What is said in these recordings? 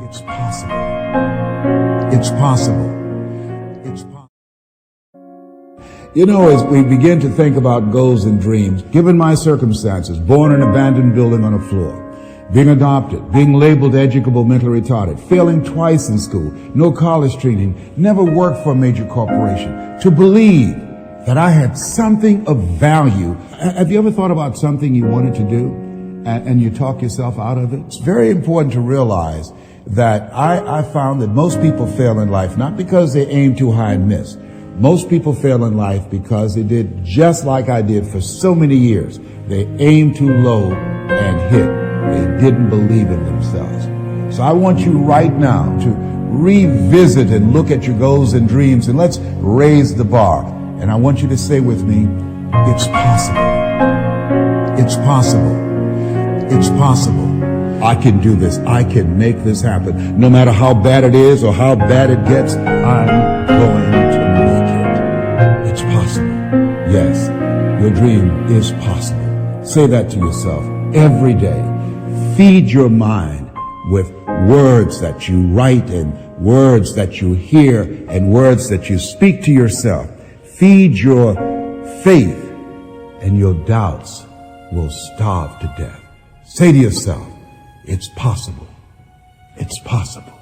It's possible. It's possible. It's possible. You know, as we begin to think about goals and dreams, given my circumstances, born in an abandoned building on a floor, being adopted, being labeled educable mentally retarded, failing twice in school, no college training, never worked for a major corporation, to believe that I had something of value. Have you ever thought about something you wanted to do and you talk yourself out of it? It's very important to realize that I found that most people fail in life not because they aim too high and miss. Most people fail in life because they did just like I did for so many years. They aimed too low and hit. They didn't believe in themselves. So I want you right now to revisit and look at your goals and dreams, and let's raise the bar. And I want you to say with me, it's possible. It's possible. It's possible. I can do this. I can make this happen. No matter how bad it is or how bad it gets, I'm going to make it. It's possible. Yes, your dream is possible. Say that to yourself every day. Feed your mind with words that you write and words that you hear and words that you speak to yourself. Feed your faith and your doubts will starve to death. Say to yourself, it's possible. It's possible.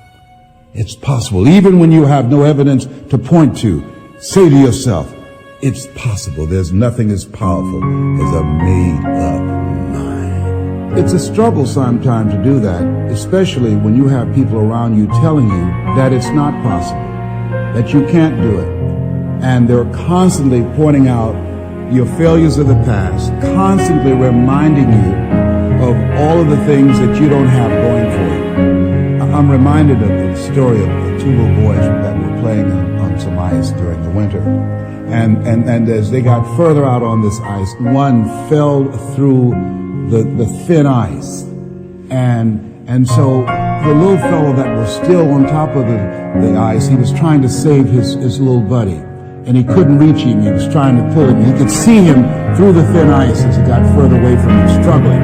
It's possible. Even when you have no evidence to point to, say to yourself, it's possible. There's nothing as powerful as a made-up mind. It's a struggle sometimes to do that, especially when you have people around you telling you that it's not possible, that you can't do it. And they're constantly pointing out your failures of the past, constantly reminding you of all of the things that you don't have going for you. I'm reminded of the story of the two little boys that were playing on some ice during the winter. And as they got further out on this ice, one fell through the thin ice. And so the little fellow that was still on top of the ice, he was trying to save his little buddy. And he couldn't reach him. He was trying to pull him. He could see him through the thin ice as he got further away from him, struggling.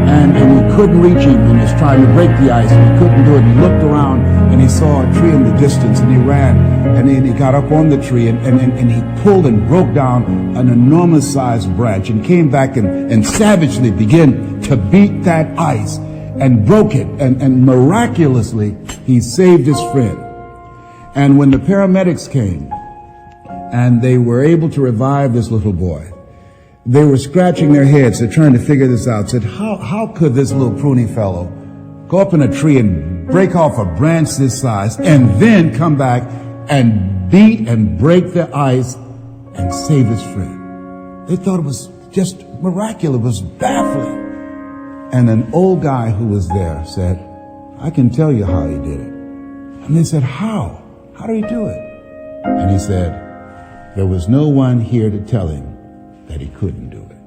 And he couldn't reach him, and he was trying to break the ice, and he couldn't do it. And he looked around, and he saw a tree in the distance, and he ran, and then he got up on the tree, and he pulled and broke down an enormous-sized branch, and came back and savagely began to beat that ice, and broke it, and miraculously, he saved his friend. And when the paramedics came, and they were able to revive this little boy, they were scratching their heads. They're trying to figure this out. Said, how could this little pruny fellow go up in a tree and break off a branch this size and then come back and beat and break the ice and save his friend? They thought it was just miraculous. It was baffling. And an old guy who was there said, I can tell you how he did it. And they said, how? How did he do it? And he said, there was no one here to tell him that he couldn't do it.